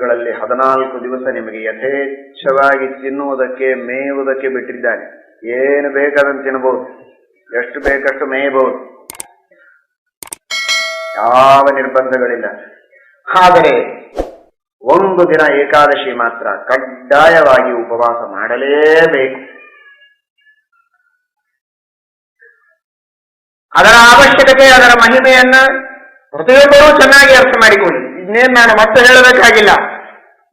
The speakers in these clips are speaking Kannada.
ಗಳಲ್ಲಿ 14 ದಿವಸ ನಿಮಗೆ ಯಥೇಚ್ಛವಾಗಿ ತಿನ್ನುವುದಕ್ಕೆ ಮೇಯುವುದಕ್ಕೆ ಬಿಟ್ಟಿದ್ದಾನೆ. ಏನು ಬೇಕಾದಂತೆ ತಿನ್ನಬಹುದು, ಎಷ್ಟು ಬೇಕಷ್ಟು ಮೇಯಬಹುದು, ಯಾವ ನಿರ್ಬಂಧಗಳಿಲ್ಲ. ಆದರೆ ಒಂದು ದಿನ ಏಕಾದಶಿ ಮಾತ್ರ ಕಡ್ಡಾಯವಾಗಿ ಉಪವಾಸ ಮಾಡಲೇಬೇಕು. ಅದರ ಅವಶ್ಯಕತೆ, ಅದರ ಮಹಿಮೆಯನ್ನ ಪ್ರತಿಯೊಬ್ಬರೂ ಚೆನ್ನಾಗಿ ಅರ್ಥ ಮಾಡಿಕೊಳ್ಳಿ. ಇನ್ನೇನು ನಾನು ಮತ್ತೆ ಹೇಳಬೇಕಾಗಿಲ್ಲ.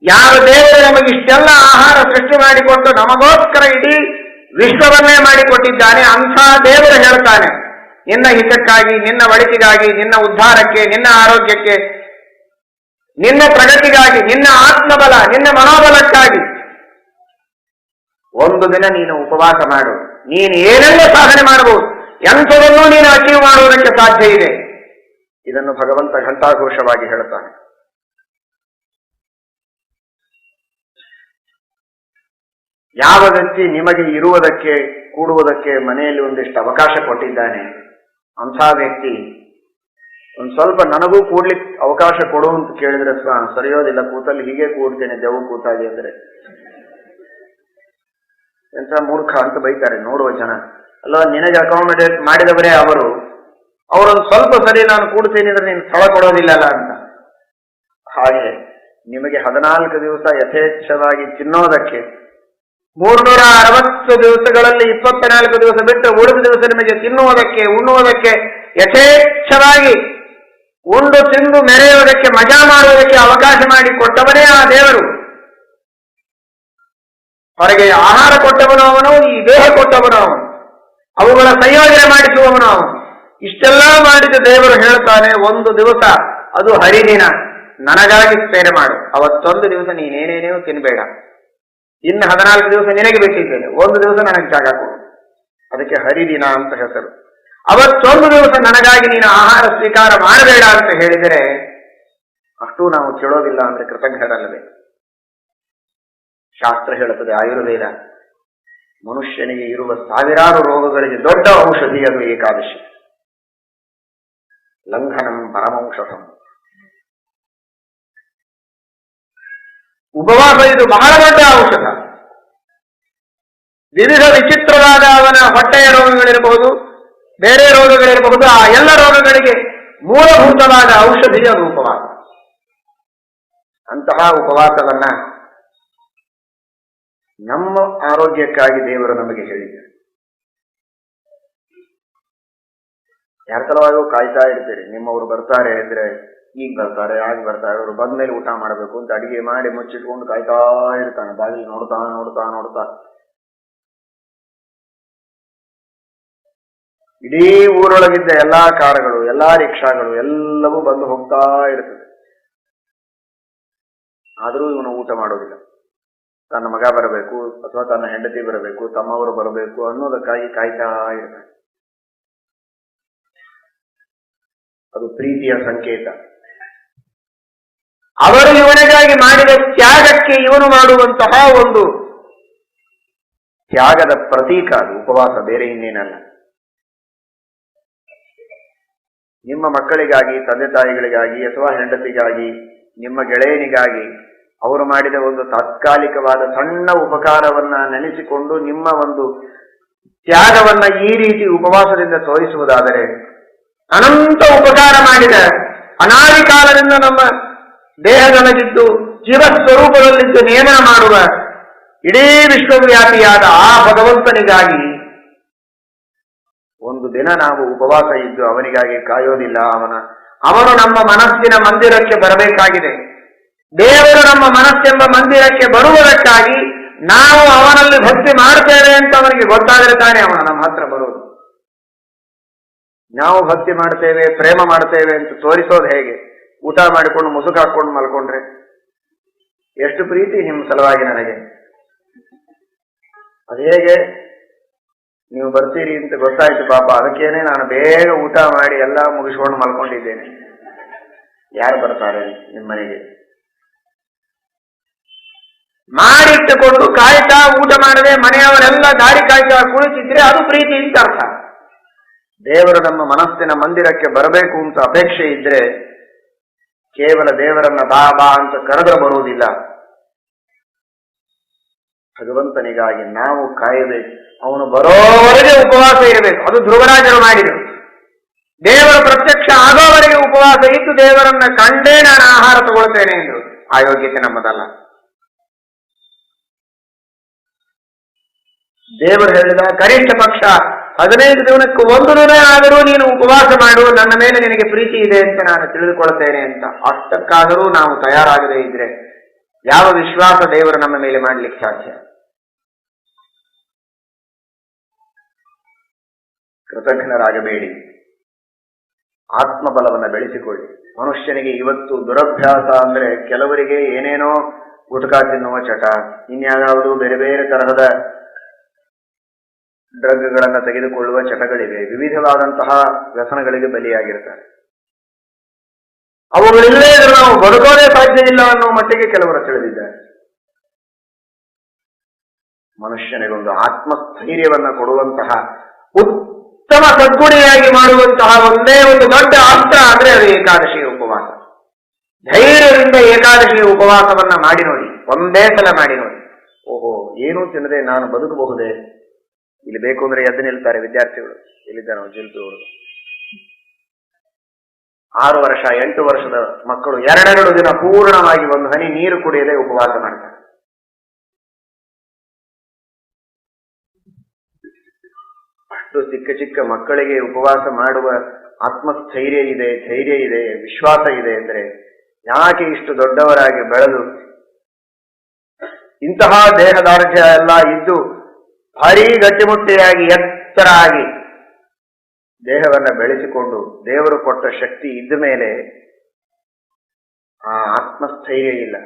ಯಾವ ದೇವರು ನಮಗೆ ಇಷ್ಟೆಲ್ಲ ಆಹಾರ ಸೃಷ್ಟಿ ಮಾಡಿಕೊಂಡು ನಮಗೋಸ್ಕರ ಇಡೀ ವಿಶ್ವವನ್ನೇ ಮಾಡಿಕೊಟ್ಟಿದ್ದಾನೆ, ಅಂಥ ದೇವರು ಹೇಳ್ತಾನೆ, ನಿನ್ನ ಹಿತಕ್ಕಾಗಿ, ನಿನ್ನ ಒಳಿತಿಗಾಗಿ, ನಿನ್ನ ಉದ್ಧಾರಕ್ಕೆ, ನಿನ್ನ ಆರೋಗ್ಯಕ್ಕೆ, ನಿನ್ನ ಪ್ರಗತಿಗಾಗಿ, ನಿನ್ನ ಆತ್ಮಬಲ, ನಿನ್ನ ಮನೋಬಲಕ್ಕಾಗಿ ಒಂದು ದಿನ ನೀನು ಉಪವಾಸ ಮಾಡು. ನೀನು ಏನೆಲ್ಲ ಸಾಧನೆ ಮಾಡಬಹುದು, ಎಂಥದನ್ನು ನೀನು ಅಚೀವ್ ಮಾಡುವುದಕ್ಕೆ ಸಾಧ್ಯ ಇದೆ. ಇದನ್ನು ಭಗವಂತ ಘಂಟಾಘೋಷವಾಗಿ ಹೇಳುತ್ತಾನೆ. ಯಾವ ವ್ಯಕ್ತಿ ನಿಮಗೆ ಇರುವುದಕ್ಕೆ, ಕೂಡುವುದಕ್ಕೆ ಮನೆಯಲ್ಲಿ ಒಂದಿಷ್ಟು ಅವಕಾಶ ಕೊಟ್ಟಿದ್ದಾನೆ, ಅಂಥ ವ್ಯಕ್ತಿ ಒಂದು ಸ್ವಲ್ಪ ನನಗೂ ಕೂಡ್ಲಿಕ್ಕೆ ಅವಕಾಶ ಕೊಡು ಅಂತ ಕೇಳಿದ್ರೆ ಸರಿಯೋದಿಲ್ಲ, ಕೂತಲ್ಲಿ ಹೀಗೆ ಕೂಡ್ತೇನೆ ದೆವ್ವ ಕೂತಾಗಿ ಅಂದ್ರೆ ಎಂಥ ಮೂರ್ಖ ಅಂತ ಬೈತಾರೆ ನೋಡುವ ಜನ. ಅಲ್ಲ, ನಿನಗೆ ಅಕಾಮಡೇಟ್ ಮಾಡಿದವರೇ ಅವರೊಂದು ಸ್ವಲ್ಪ ಸರಿ ನಾನು ಕೂಡ್ತೇನೆ ಅಂದ್ರೆ ನೀನು ಸ್ಥಳ ಕೊಡೋದಿಲ್ಲಲ್ಲ ಅಂತ. ಹಾಗೆ ನಿಮಗೆ 14 ದಿವಸ ಯಥೇಚ್ಛವಾಗಿ ತಿನ್ನೋದಕ್ಕೆ, 360 ದಿವಸಗಳಲ್ಲಿ 24 ದಿವಸ ಬಿಟ್ಟು ಉಳಿದ ದಿವಸ ನಿಮಗೆ ತಿನ್ನುವುದಕ್ಕೆ, ಉಣ್ಣುವುದಕ್ಕೆ, ಯಥೇಚ್ಛವಾಗಿ ಉಂಡು ತಿಂದು ಮೆರೆಯುವುದಕ್ಕೆ, ಮಜಾ ಮಾಡುವುದಕ್ಕೆ ಅವಕಾಶ ಮಾಡಿ ಕೊಟ್ಟವನೇ ಆ ದೇವರು. ಹೊರಗೆ ಆಹಾರ ಕೊಟ್ಟವನು ಅವನು, ಈ ದೇಹ ಕೊಟ್ಟವನು ಅವನು, ಅವುಗಳ ಸಂಯೋಜನೆ ಮಾಡಿಸುವವನು ಅವನು. ಇಷ್ಟೆಲ್ಲ ಮಾಡಿದ ದೇವರು ಹೇಳ್ತಾನೆ, ಒಂದು ದಿವಸ ಅದು ಹರಿದಿನ ನನಗಾಗಿ ಸೇರೆ ಮಾಡು. ಅವತ್ತೊಂದು ದಿವಸ ನೀನೇನೇನೇನು ತಿನ್ಬೇಡ, ಇನ್ನು 14 ದಿವಸ ನಿನಗೆ ಬಿಟ್ಟಿದ್ದೇನೆ, ಒಂದು ದಿವಸ ನನಗೆ ಜಾಗ ಕೊಡು. ಅದಕ್ಕೆ ಹರಿದಿನ ಅಂತ ಹೆಸರು. ಅವತ್ತೊಂದು ದಿವಸ ನನಗಾಗಿ ನೀನು ಆಹಾರ ಸ್ವೀಕಾರ ಮಾಡಬೇಡ ಅಂತ ಹೇಳಿದರೆ ಅಷ್ಟೂ ನಾವು ಕೇಳೋದಿಲ್ಲ ಅಂದ್ರೆ ಕೃತಜ್ಞರಲ್ಲವೇ? ಶಾಸ್ತ್ರ ಹೇಳುತ್ತದೆ, ಆಯುರ್ವೇದ ಮನುಷ್ಯನಿಗೆ ಇರುವ ಸಾವಿರಾರು ರೋಗಗಳಿಗೆ ದೊಡ್ಡ ಔಷಧಿ ಅದು ಏಕಾದಶಿ. ಲಂಘನಂ ಪರಮೌಷಧಂ. ಉಪವಾಸ ಇದು ಬಹಳ ದೊಡ್ಡ ಔಷಧ. ವಿವಿಧ ವಿಚಿತ್ರವಾದ ಅವನ ಹೊಟ್ಟೆಯ ರೋಗಗಳಿರಬಹುದು, ಬೇರೆ ರೋಗಗಳಿರಬಹುದು, ಆ ಎಲ್ಲ ರೋಗಗಳಿಗೆ ಮೂಲಭೂತವಾದ ಔಷಧಿ ಅದು ಉಪವಾಸ. ಅಂತಹ ಉಪವಾಸವನ್ನ ನಮ್ಮ ಆರೋಗ್ಯಕ್ಕಾಗಿ ದೇವರು ನಮಗೆ ಹೇಳಿದ್ದಾರೆ. ಯಾರ ಸಲುವಾಗಿ ಕಾಯ್ತಾ ಇರ್ತೀರಿ, ನಿಮ್ಮವರು ಬರ್ತಾರೆ ಅಂದ್ರೆ ಈಗ ಬರ್ತಾರೆ, ಆಗ ಬರ್ತಾರೆ, ಅವರು ಬಂದ್ಮೇಲೆ ಊಟ ಮಾಡಬೇಕು ಅಂತ ಅಡಿಗೆ ಮಾಡಿ ಮುಚ್ಚಿಟ್ಕೊಂಡು ಕಾಯ್ತಾ ಇರ್ತಾನೆ, ಬಾಗಿಲು ನೋಡ್ತಾ ನೋಡ್ತಾ ನೋಡ್ತಾ. ಇಡೀ ಊರೊಳಗಿದ್ದ ಎಲ್ಲಾ ಕಾರುಗಳು, ಎಲ್ಲಾ ರಿಕ್ಷಾಗಳು ಎಲ್ಲವೂ ಬಂದು ಹೋಗ್ತಾ ಇರ್ತದೆ. ಆದರೂ ಇವನು ಊಟ ಮಾಡೋದಿಲ್ಲ. ತನ್ನ ಮಗ ಬರಬೇಕು ಅಥವಾ ತನ್ನ ಹೆಂಡತಿ ಬರಬೇಕು, ತಮ್ಮವರು ಬರಬೇಕು ಅನ್ನೋದಕ್ಕಾಗಿ ಕಾಯ್ತಾ ಇರ್ತಾನೆ. ಅದು ಪ್ರೀತಿಯ ಸಂಕೇತ. ಅವರು ಇವನಿಗಾಗಿ ಮಾಡಿದ ತ್ಯಾಗಕ್ಕೆ ಇವನು ಮಾಡುವಂತಹ ಒಂದು ತ್ಯಾಗದ ಪ್ರತೀಕ ಅದು ಉಪವಾಸ, ಬೇರೆ ಇನ್ನೇನಲ್ಲ. ನಿಮ್ಮ ಮಕ್ಕಳಿಗಾಗಿ, ತಂದೆ ತಾಯಿಗಳಿಗಾಗಿ ಅಥವಾ ಹೆಂಡತಿಗಾಗಿ, ನಿಮ್ಮ ಗೆಳೆಯನಿಗಾಗಿ ಅವರು ಮಾಡಿದ ಒಂದು ತಾತ್ಕಾಲಿಕವಾದ ಸಣ್ಣ ಉಪಕಾರವನ್ನ ನೆನೆಸಿಕೊಂಡು ನಿಮ್ಮ ಒಂದು ತ್ಯಾಗವನ್ನ ಈ ರೀತಿ ಉಪವಾಸದಿಂದ ತೋರಿಸುವುದಾದರೆ, ಅನಂತ ಉಪಕಾರ ಮಾಡಿದ, ಅನಾದಿ ಕಾಲದಿಂದ ನಮ್ಮ ದೇಹದೊಳಗಿದ್ದು ಜೀವಸ್ವರೂಪದಲ್ಲಿದ್ದು ನೇಮನ ಮಾಡುವ ಇಡೀ ವಿಶ್ವವ್ಯಾಪಿಯಾದ ಆ ಭಗವಂತನಿಗಾಗಿ ಒಂದು ದಿನ ನಾವು ಉಪವಾಸ ಇದ್ದು ಅವನಿಗಾಗಿ ಕಾಯೋದಿಲ್ಲ. ಅವನು ನಮ್ಮ ಮನಸ್ಸಿನ ಮಂದಿರಕ್ಕೆ ಬರಬೇಕಾಗಿದೆ. ದೇವರು ನಮ್ಮ ಮನಸ್ಸೆಂಬ ಮಂದಿರಕ್ಕೆ ಬರುವುದಕ್ಕಾಗಿ ನಾವು ಅವನಲ್ಲಿ ಭಕ್ತಿ ಮಾಡ್ತೇವೆ ಅಂತ ಅವನಿಗೆ ಗೊತ್ತಾದರೆ ತಾನೇ ಅವನು ನಮ್ಮ ಹತ್ರ ಬರುವುದು. ನಾವು ಭಕ್ತಿ ಮಾಡ್ತೇವೆ, ಪ್ರೇಮ ಮಾಡ್ತೇವೆ ಅಂತ ತೋರಿಸೋದು ಹೇಗೆ? ಊಟ ಮಾಡಿಕೊಂಡು ಮುಸುಕು ಹಾಕೊಂಡು ಮಲ್ಕೊಂಡ್ರೆ ಎಷ್ಟು ಪ್ರೀತಿ ನಿಮ್ಮ ಸಲುವಾಗಿ ನನಗೆ, ಅದು ಹೇಗೆ ನೀವು ಬರ್ತೀರಿ ಅಂತ ಗೊತ್ತಾಯ್ತು ಪಾಪ, ಅದಕ್ಕೇನೆ ನಾನು ಬೇಗ ಊಟ ಮಾಡಿ ಎಲ್ಲ ಮುಗಿಸ್ಕೊಂಡು ಮಲ್ಕೊಂಡಿದ್ದೇನೆ. ಯಾರು ಬರ್ತಾರೆ ನಿಮ್ಮನೆಗೆ? ಮಾಡಿಟ್ಟುಕೊಂಡು ಕಾಯ್ತಾ ಊಟ ಮಾಡದೆ ಮನೆಯವರೆಲ್ಲ ದಾರಿ ಕಾಯ್ತಾ ಕುಳಿತಿದ್ರೆ ಅದು ಪ್ರೀತಿ ಅಂತ ಅರ್ಥ. ದೇವರು ನಮ್ಮ ಮನಸ್ಸಿನ ಮಂದಿರಕ್ಕೆ ಬರಬೇಕು ಅಂತ ಅಪೇಕ್ಷೆ ಇದ್ರೆ ಕೇವಲ ದೇವರನ್ನ ಬಾ ಬಾ ಅಂತ ಕರೆದ್ರೆ ಬರುವುದಿಲ್ಲ. ಭಗವಂತನಿಗಾಗಿ ನಾವು ಕಾಯಬೇಕು. ಅವನು ಬರೋವರೆಗೆ ಉಪವಾಸ ಇರಬೇಕು. ಅದು ಧ್ರುವರಾಜರು ಮಾಡಿದರು. ದೇವರ ಪ್ರತ್ಯಕ್ಷ ಆಗೋವರೆಗೆ ಉಪವಾಸ ಇದ್ದು ದೇವರನ್ನ ಕಂಡೇ ನಾನು ಆಹಾರ ತಗೊಳ್ತೇನೆ ಎಂದರು. ಆ ಯೋಗ್ಯತೆ ನಮ್ಮದಲ್ಲ. ದೇವರು ಹೇಳಿದ ಕನಿಷ್ಠ ಪಕ್ಷ 15 ದಿನಕ್ಕೆ ಒಂದು ದಿನ ಆದರೂ ನೀನು ಉಪವಾಸ ಮಾಡು, ನನ್ನ ಮೇಲೆ ನಿನಗೆ ಪ್ರೀತಿ ಇದೆ ಅಂತ ನಾನು ತಿಳಿದುಕೊಳ್ತೇನೆ ಅಂತ. ಅಷ್ಟಕ್ಕಾದರೂ ನಾವು ತಯಾರಾಗದೇ ಇದ್ರೆ ಯಾವ ವಿಶ್ವಾಸ ದೇವರು ನಮ್ಮ ಮೇಲೆ ಮಾಡ್ಲಿಕ್ಕೆ ಸಾಧ್ಯ? ಕೃತಜ್ಞರಾಗಬೇಡಿ, ಆತ್ಮಬಲವನ್ನು ಬೆಳೆಸಿಕೊಳ್ಳಿ. ಮನುಷ್ಯನಿಗೆ ಇವತ್ತು ದುರಭ್ಯಾಸ ಅಂದ್ರೆ ಕೆಲವರಿಗೆ ಏನೇನೋ ಗುಟ್ಕಾ ತಿನ್ನುವ ಚಟ, ಇನ್ಯಾವುದೂ ಬೇರೆ ಬೇರೆ ತರಹದ ಡ್ರಗ್ಗಳನ್ನು ತೆಗೆದುಕೊಳ್ಳುವ ಚಟಗಳಿವೆ. ವಿವಿಧವಾದಂತಹ ವ್ಯಸನಗಳಿಗೆ ಬಲಿಯಾಗಿರ್ತಾರೆ. ಅವುಗಳಿಲ್ಲೇ ಇದ್ರೆ ನಾವು ಬದುಕೋದೇ ಸಾಧ್ಯ ಇಲ್ಲ ಅನ್ನೋ ಮಟ್ಟಿಗೆ ಕೆಲವರು ತಿಳಿದಿದ್ದಾರೆ. ಮನುಷ್ಯನಿಗೊಂದು ಆತ್ಮಸ್ಥೈರ್ಯವನ್ನ ಕೊಡುವಂತಹ ಉತ್ತಮ ಸದ್ಗುಣಿಯಾಗಿ ಮಾಡುವಂತಹ ಒಂದೇ ಒಂದು ದೊಡ್ಡ ಅಸ್ತ್ರ ಅಂದ್ರೆ ಅದು ಏಕಾದಶಿಯ ಉಪವಾಸ. ಧೈರ್ಯದಿಂದ ಏಕಾದಶಿಯ ಉಪವಾಸವನ್ನ ಮಾಡಿ ನೋಡಿ, ಒಂದೇ ಸಲ ಮಾಡಿ ನೋಡಿ. ಓಹೋ, ಏನೂ ತಿನ್ನದೆ ನಾನು ಬದುಕಬಹುದೇ? ಇಲ್ಲಿ ಬೇಕು ಅಂದ್ರೆ ಎದ್ದು ನಿಲ್ತಾರೆ ವಿದ್ಯಾರ್ಥಿಗಳು. ಎಲ್ಲಿದ್ದಾನೋ ಜಿಲ್ತುವರು 6 ವರ್ಷ 8 ವರ್ಷದ ಮಕ್ಕಳು 2 ದಿನ ಪೂರ್ಣವಾಗಿ ಒಂದು ಹನಿ ನೀರು ಕುಡಿಯದೆ ಉಪವಾಸ ಮಾಡ್ತಾರೆ. ಅಷ್ಟು ಚಿಕ್ಕ ಚಿಕ್ಕ ಮಕ್ಕಳಿಗೆ ಉಪವಾಸ ಮಾಡುವ ಆತ್ಮಸ್ಥೈರ್ಯ ಇದೆ, ಧೈರ್ಯ ಇದೆ, ವಿಶ್ವಾಸ ಇದೆ ಅಂದ್ರೆ ಯಾಕೆ ಇಷ್ಟು ದೊಡ್ಡವರಾಗಿ ಬೆಳೆದು ಇಂತಹ ದೇಹದಾರ್ಢ್ಯ ಎಲ್ಲ ಇದ್ದು ಭಾರೀ ಗಟ್ಟಿಮುಟ್ಟಿಯಾಗಿ ಎತ್ತರ ಆಗಿ ದೇಹವನ್ನ ಬೆಳೆಸಿಕೊಂಡು ದೇವರು ಕೊಟ್ಟ ಶಕ್ತಿ ಇದ್ದ ಮೇಲೆ ಆ ಆತ್ಮಸ್ಥೈರ್ಯ ಇಲ್ಲ.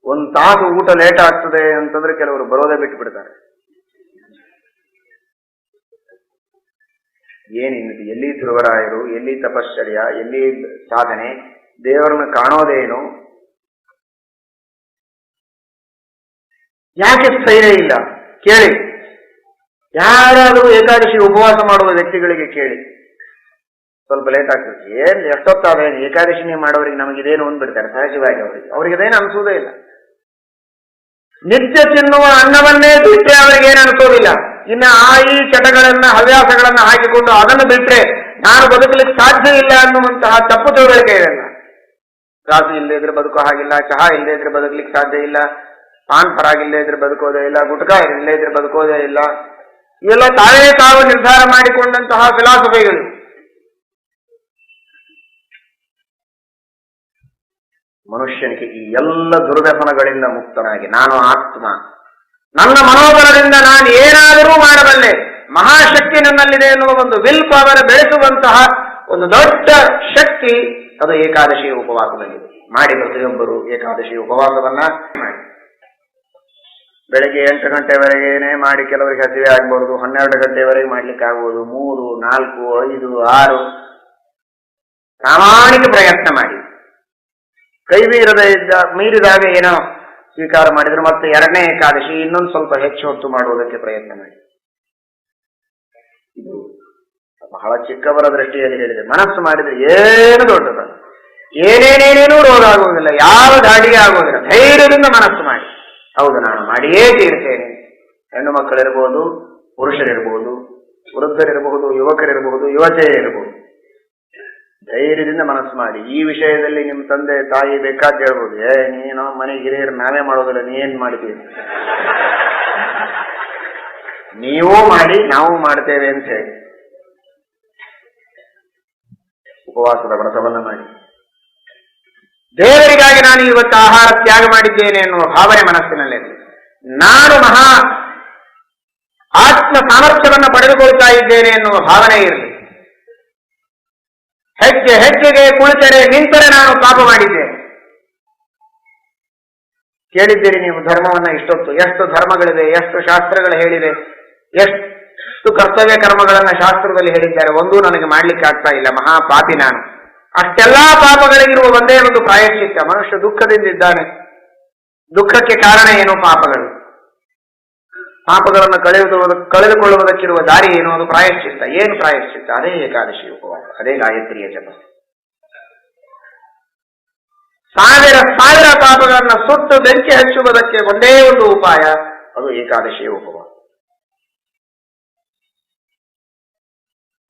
1 ತಾಸು ಊಟ ಲೇಟ್ ಆಗ್ತದೆ ಅಂತಂದ್ರೆ ಕೆಲವರು ಬರೋದೇ ಬಿಟ್ಟು ಬಿಡ್ತಾರೆ. ಏನಿನ್ನದು? ಎಲ್ಲಿ ಧ್ರುವರಾಯರು, ಎಲ್ಲಿ ತಪಶ್ಚರ್ಯ, ಎಲ್ಲಿ ಸಾಧನೆ? ದೇವರನ್ನು ಕಾಣೋದೇನು? ಯಾಕೆ ಸ್ಥೈರ್ಯ ಇಲ್ಲ? ಕೇಳಿ. ಯಾರಾದರೂ ಏಕಾದಶಿ ಉಪವಾಸ ಮಾಡುವ ವ್ಯಕ್ತಿಗಳಿಗೆ ಕೇಳಿ, ಸ್ವಲ್ಪ ಲೇಟ್ ಆಗ್ತದೆ. ಏನ್ ಎಷ್ಟೊತ್ತಾದೇನು ಏಕಾದಶಿನಿ ಮಾಡೋರಿಗೆ ನಮಗಿದೇನು ಅಂದ್ಬಿಡ್ತಾರೆ ಸಹಜವಾಗಿ. ಅವ್ರಿಗದೇನು ಅನಿಸೋದೇ ಇಲ್ಲ. ನಿತ್ಯ ತಿನ್ನುವ ಅನ್ನವನ್ನೇ ಬಿಟ್ಟರೆ ಅವರಿಗೇನು ಅನಿಸೋದಿಲ್ಲ. ಇನ್ನು ಈ ಚಟಗಳನ್ನ ಹವ್ಯಾಸಗಳನ್ನ ಹಾಕಿಕೊಂಡು ಅದನ್ನು ಬಿಟ್ರೆ ನಾನು ಬದುಕಲಿಕ್ಕೆ ಸಾಧ್ಯ ಇಲ್ಲ ಅನ್ನುವಂತಹ ತಪ್ಪು ತಿಳುವಳಿಕೆ ಇರಲ್ಲ. ಕಾಫಿ ಇಲ್ಲದೆ ಇದ್ರೆ ಬದುಕೋ ಹಾಗಿಲ್ಲ, ಚಹಾ ಇಲ್ಲದೆ ಇದ್ರೆ ಬದುಕಲಿಕ್ಕೆ ಸಾಧ್ಯ ಇಲ್ಲ, ಪಾನ್ ಪರಾಗಿಲ್ಲದೆ ಇದ್ರೆ ಬದುಕೋದೇ ಇಲ್ಲ, ಗುಟ್ಕಾ ಇಲ್ಲದೆ ಇದ್ರೆ ಬದುಕೋದೇ ಇಲ್ಲ. ಇವೆಲ್ಲ ತಾವು ನಿರ್ಧಾರ ಮಾಡಿಕೊಂಡಂತಹ ಫಿಲಾಸಫಿಗಳು. ಮನುಷ್ಯನಿಗೆ ಈ ಎಲ್ಲ ದುರ್ವ್ಯಸನಗಳಿಂದ ಮುಕ್ತನಾಗಿ ನಾನು ಆತ್ಮ, ನನ್ನ ಮನೋಬಲದಿಂದ ನಾನು ಏನಾದರೂ ಮಾಡಬಲ್ಲೆ, ಮಹಾಶಕ್ತಿ ನನ್ನಲ್ಲಿದೆ ಎನ್ನುವ ಒಂದು ವಿಲ್ ಪವರ್ ಬೆಳೆಸುವಂತಹ ಒಂದು ದೊಡ್ಡ ಶಕ್ತಿ ಅದು ಏಕಾದಶಿ ಉಪವಾಸದಲ್ಲಿದೆ. ಮಾಡಿ ಪ್ರತಿಯೊಬ್ಬರು ಏಕಾದಶಿ ಉಪವಾಸವನ್ನ ಮಾಡಿ. ಬೆಳಗ್ಗೆ 8 ಗಂಟೆವರೆಗೇನೆ ಮಾಡಿ ಕೆಲವರಿಗೆ ಹಸಿವೆ ಆಗ್ಬಹುದು, 12 ಗಂಟೆವರೆಗೆ ಮಾಡ್ಲಿಕ್ಕೆ ಆಗ್ಬೋದು, 3, 4, 5, 6 ಪ್ರಾಮಾಣಿಕ ಪ್ರಯತ್ನ ಮಾಡಿ. ಕೈ ಮೀರಿದಾಗ ಏನೋ ಸ್ವೀಕಾರ ಮಾಡಿದ್ರೆ ಮತ್ತೆ 2ನೇ ಏಕಾದಶಿ ಇನ್ನೊಂದು ಸ್ವಲ್ಪ ಹೆಚ್ಚು ಹೊತ್ತು ಮಾಡುವುದಕ್ಕೆ ಪ್ರಯತ್ನ ಮಾಡಿ. ಇದು ಬಹಳ ಚಿಕ್ಕವರ ದೃಷ್ಟಿಯಲ್ಲಿ ಹೇಳಿದೆ. ಮನಸ್ಸು ಮಾಡಿದ್ರೆ ಏನು ದೊಡ್ಡದಲ್ಲ, ಏನೇನೇನೇನೂ ರೋಗ ಆಗುವುದಿಲ್ಲ, ಯಾವ ದಾಡಿಗೆ ಆಗುವುದಿಲ್ಲ. ಧೈರ್ಯದಿಂದ ಮನಸ್ಸು ಮಾಡಿ. ಹೌದು, ನಾನು ಮಾಡಿಯೇ ತೀರ್ತೇನೆ. ಹೆಣ್ಣು ಮಕ್ಕಳಿರ್ಬೋದು, ಪುರುಷರಿರ್ಬೋದು, ವೃದ್ಧರಿರಬಹುದು, ಯುವಕರಿರಬಹುದು, ಯುವತಿಯರಿರಬಹುದು. ಧೈರ್ಯದಿಂದ ಮನಸ್ಸು ಮಾಡಿ. ಈ ವಿಷಯದಲ್ಲಿ ನಿಮ್ಮ ತಂದೆ ತಾಯಿ ಬೇಕಾದ ಹೇಳ್ಬೋದು, ನೀನು ಮನೆ ಹಿರಿಯರು ನಾವೇ ಮಾಡೋದಿಲ್ಲ, ನೀ ಏನ್ ಮಾಡ್ತೀವಿ, ನೀವೂ ಮಾಡಿ ನಾವು ಮಾಡ್ತೇವೆ ಅಂತ ಹೇಳಿ ಉಪವಾಸದ ವ್ರತವನ್ನ ಮಾಡಿ. ದೇವರಿಗಾಗಿ ನಾನು ಇವತ್ತು ಆಹಾರ ತ್ಯಾಗ ಮಾಡಿದ್ದೇನೆ ಎನ್ನುವ ಭಾವನೆ ಮನಸ್ಸಿನಲ್ಲಿರಲಿ. ನಾನು ಮಹಾ ಆತ್ಮ ಸಾಮರ್ಥ್ಯವನ್ನು ಪಡೆದುಕೊಳ್ತಾ ಇದ್ದೇನೆ ಎನ್ನುವ ಭಾವನೆ ಇರಲಿ. ಹೆಜ್ಜೆ ಹೆಜ್ಜೆಗೆ ಕುಳಿತರೆ ನಿಂತರೆ ನಾನು ಪಾಪ ಮಾಡಿದ್ದೇನೆ. ಕೇಳಿದ್ದೀರಿ ನೀವು ಧರ್ಮವನ್ನ ಇಷ್ಟೊತ್ತು. ಎಷ್ಟು ಧರ್ಮಗಳಿವೆ, ಎಷ್ಟು ಶಾಸ್ತ್ರಗಳು ಹೇಳಿವೆ, ಎಷ್ಟು ಕರ್ತವ್ಯ ಕರ್ಮಗಳನ್ನ ಶಾಸ್ತ್ರದಲ್ಲಿ ಹೇಳಿದ್ದಾರೆ. ಒಂದೂ ನನಗೆ ಮಾಡ್ಲಿಕ್ಕೆ ಆಗ್ತಾ ಇಲ್ಲ, ಮಹಾಪಾಪಿ ನಾನು. ಅಷ್ಟೆಲ್ಲಾ ಪಾಪಗಳಿಗಿರುವ ಒಂದೇ ಒಂದು ಪ್ರಾಯಶ್ಚಿತ್ತ. ಮನುಷ್ಯ ದುಃಖದಿಂದಿದ್ದಾನೆ. ದುಃಖಕ್ಕೆ ಕಾರಣ ಏನು? ಪಾಪಗಳು. ಪಾಪಗಳನ್ನು ಕಳೆದುಕೊಳ್ಳುವುದಕ್ಕಿರುವ ದಾರಿ ಏನು? ಅದು ಪ್ರಾಯಶ್ಚಿತ್ತ. ಏನು ಪ್ರಾಯಶ್ಚಿತ್ತ? ಅದೇ ಏಕಾದಶಿ ಉಪವಾಸ, ಅದೇ ಗಾಯತ್ರಿಯ ಜಪ. ಸಾವಿರ ಸಾವಿರ ಪಾಪಗಳನ್ನು ಸುಟ್ಟು ಬೆಂಕಿ ಹಚ್ಚುವುದಕ್ಕೆ ಒಂದೇ ಒಂದು ಉಪಾಯ, ಅದು ಏಕಾದಶಿಯ ಉಪವಾಸ.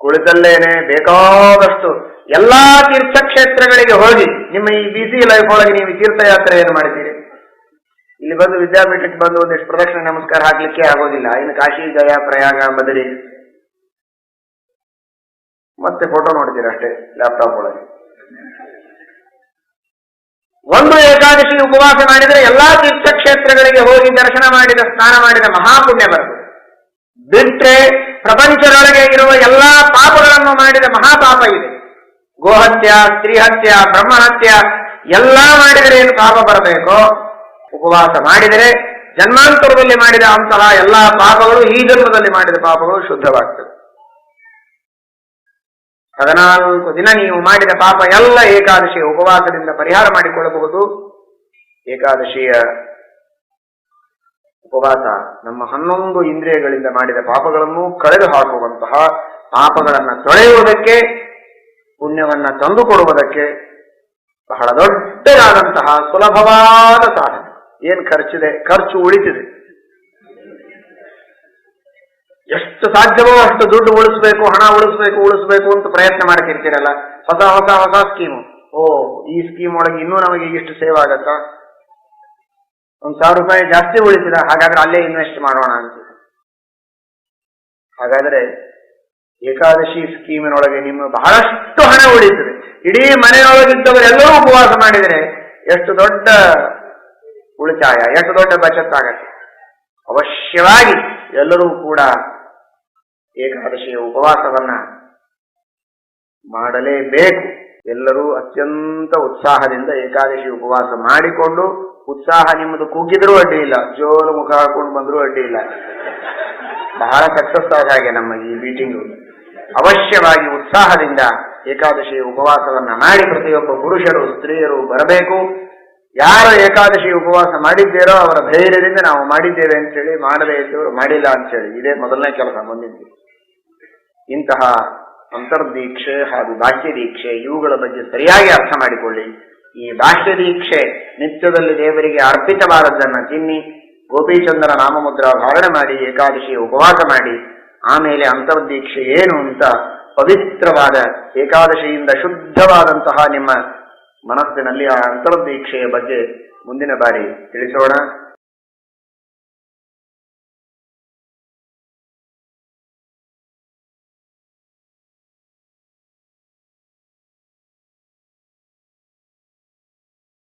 ಕುಳಿತಲ್ಲೇನೆ ಬೇಕಾದಷ್ಟು ಎಲ್ಲಾ ತೀರ್ಥಕ್ಷೇತ್ರಗಳಿಗೆ ಹೋಗಿ, ನಿಮ್ಮ ಈ ಬಿಸಿ ಲೈಫ್ ಒಳಗೆ ನೀವು ತೀರ್ಥಯಾತ್ರೆಯನ್ನು ಮಾಡಿದ್ದೀರಿ. ಇಲ್ಲಿ ಬಂದು ವಿದ್ಯಾಪೀಠಕ್ಕೆ ಬಂದು ಒಂದಿಷ್ಟು ಪ್ರದಕ್ಷಿಣೆ ನಮಸ್ಕಾರ ಹಾಕ್ಲಿಕ್ಕೆ ಆಗೋದಿಲ್ಲ. ಇನ್ನು ಕಾಶಿ, ಗಯಾ, ಪ್ರಯಾಗ, ಬದರಿ ಮತ್ತೆ ಫೋಟೋ ನೋಡ್ತೀರ ಅಷ್ಟೇ ಲ್ಯಾಪ್ಟಾಪ್ ಒಳಗೆ. ಒಂದು ಏಕಾದಶಿ ಉಪವಾಸ ಮಾಡಿದರೆ ಎಲ್ಲಾ ತೀರ್ಥಕ್ಷೇತ್ರಗಳಿಗೆ ಹೋಗಿ ದರ್ಶನ ಮಾಡಿದ, ಸ್ನಾನ ಮಾಡಿದ ಮಹಾಪುಣ್ಯ ಬರ್ತದೆ. ಬಿಟ್ರೆ ಪ್ರಪಂಚದೊಳಗೆ ಇರುವ ಎಲ್ಲಾ ಪಾಪಗಳನ್ನು ಮಾಡಿದ ಮಹಾಪಾಪ ಇದೆ. ಗೋಹತ್ಯ, ಸ್ತ್ರೀಹತ್ಯ, ಬ್ರಹ್ಮಹತ್ಯ ಎಲ್ಲ ಮಾಡಿದರೆ ಏನು ಪಾಪ ಬರಬೇಕೋ, ಉಪವಾಸ ಮಾಡಿದರೆ ಜನ್ಮಾಂತರದಲ್ಲಿ ಮಾಡಿದ ಅಂತಹ ಎಲ್ಲಾ ಪಾಪಗಳು, ಈ ಜನ್ಮದಲ್ಲಿ ಮಾಡಿದ ಪಾಪಗಳು ಶುದ್ಧವಾಗ್ತದೆ. 14 ದಿನ ನೀವು ಮಾಡಿದ ಪಾಪ ಎಲ್ಲ ಏಕಾದಶಿಯ ಉಪವಾಸದಿಂದ ಪರಿಹಾರ ಮಾಡಿಕೊಳ್ಳಬಹುದು. ಏಕಾದಶಿಯ ಉಪವಾಸ ನಮ್ಮ 11 ಇಂದ್ರಿಯಗಳಿಂದ ಮಾಡಿದ ಪಾಪಗಳನ್ನು ಕಳೆದು ಹಾಕುವಂತಹ, ಪಾಪಗಳನ್ನು ತೊಳೆಯುವುದಕ್ಕೆ, ಪುಣ್ಯವನ್ನ ತಂದುಕೊಡುವುದಕ್ಕೆ ಬಹಳ ದೊಡ್ಡದಾದಂತಹ ಸುಲಭವಾದ ಸಾಧನೆ. ಏನ್ ಖರ್ಚಿದೆ, ಖರ್ಚು ಉಳಿತಿದೆ. ಎಷ್ಟು ಸಾಧ್ಯವೋ ಅಷ್ಟು ದುಡ್ಡು ಉಳಿಸ್ಬೇಕು, ಹಣ ಉಳಿಸ್ಬೇಕು ಅಂತ ಪ್ರಯತ್ನ ಮಾಡ್ತಿರ್ತೀರಲ್ಲ. ಹೊಸ ಹೊಸ ಹೊಸ ಸ್ಕೀಮು. ಈ ಸ್ಕೀಮ್ ಒಳಗೆ ಇನ್ನೂ ನಮಗೆ ಇಷ್ಟು ಸೇವ್ ಆಗತ್ತಾ, 1,000 ರೂಪಾಯಿ ಜಾಸ್ತಿ ಉಳಿಸಿದ, ಹಾಗಾದ್ರೆ ಅಲ್ಲೇ ಇನ್ವೆಸ್ಟ್ ಮಾಡೋಣ ಅಂತ. ಹಾಗಾದ್ರೆ ಏಕಾದಶಿ ಸ್ಕೀಮಿನೊಳಗೆ ನಿಮ್ಮ ಬಹಳಷ್ಟು ಹಣ ಉಳಿತದೆ. ಇಡೀ ಮನೆಯೊಳಗಿದ್ದವರೆಲ್ಲರೂ ಉಪವಾಸ ಮಾಡಿದರೆ ಎಷ್ಟು ದೊಡ್ಡ ಉಳಿತಾಯ, ಎಷ್ಟು ದೊಡ್ಡ ಬಚತ್ತಾಗತ್ತೆ. ಅವಶ್ಯವಾಗಿ ಎಲ್ಲರೂ ಕೂಡ ಏಕಾದಶಿಯ ಉಪವಾಸವನ್ನ ಮಾಡಲೇಬೇಕು. ಎಲ್ಲರೂ ಅತ್ಯಂತ ಉತ್ಸಾಹದಿಂದ ಏಕಾದಶಿ ಉಪವಾಸ ಮಾಡಿಕೊಂಡು, ಉತ್ಸಾಹ ನಿಮ್ಮದು ಕುಗ್ಗಿದ್ರೂ ಅಡ್ಡಿ ಇಲ್ಲ, ಜೋರು ಮುಖ ಹಾಕೊಂಡು ಬಂದರೂ ಅಡ್ಡಿ ಇಲ್ಲ. ಬಹಳ ಸಕ್ಸಸ್ ಆದ ಹಾಗೆ ನಮ್ಮ ಈ ಮೀಟಿಂಗು. ಅವಶ್ಯವಾಗಿ ಉತ್ಸಾಹದಿಂದ ಏಕಾದಶಿ ಉಪವಾಸವನ್ನ ಮಾಡಿ ಪ್ರತಿಯೊಬ್ಬ ಪುರುಷರು, ಸ್ತ್ರೀಯರು ಬರಬೇಕು. ಯಾರು ಏಕಾದಶಿ ಉಪವಾಸ ಮಾಡಿದ್ದೇರೋ ಅವರ ಧೈರ್ಯದಿಂದ ನಾವು ಮಾಡಿದ್ದೇವೆ ಅಂತೇಳಿ, ಮಾಡದೇ ಇದ್ದವರು ಮಾಡಿಲ್ಲ ಅಂತೇಳಿ, ಇದೇ ಮೊದಲನೇ ಕೆಲಸ ಬಂದಿದ್ದು. ಇಂತಹ ಅಂತರ್ದೀಕ್ಷೆ ಹಾಗೂ ಬಾಹ್ಯ ದೀಕ್ಷೆ ಇವುಗಳ ಬಗ್ಗೆ ಸರಿಯಾಗಿ ಅರ್ಥ ಮಾಡಿಕೊಳ್ಳಿ. ಈ ಬಾಹ್ಯ ದೀಕ್ಷೆ ನಿತ್ಯದಲ್ಲಿ ದೇವರಿಗೆ ಅರ್ಪಿತವಾದದ್ದನ್ನು ತಿನ್ನಿ, ಗೋಪೀಚಂದನ ನಾಮಮುದ್ರಾ ಧಾರಣೆ ಮಾಡಿ, ಏಕಾದಶಿಯ ಉಪವಾಸ ಮಾಡಿ, ಆಮೇಲೆ ಅಂತರ್ದೀಕ್ಷೆ ಏನು ಅಂತ ಪವಿತ್ರವಾದ ಏಕಾದಶಿಯಿಂದ ಶುದ್ಧವಾದಂತಹ ನಿಮ್ಮ ಮನಸ್ಸಿನಲ್ಲಿ ಆ ಅಂತರ್ದೀಕ್ಷೆಯ ಬಗ್ಗೆ ಮುಂದಿನ ಬಾರಿ ತಿಳಿಸೋಣ.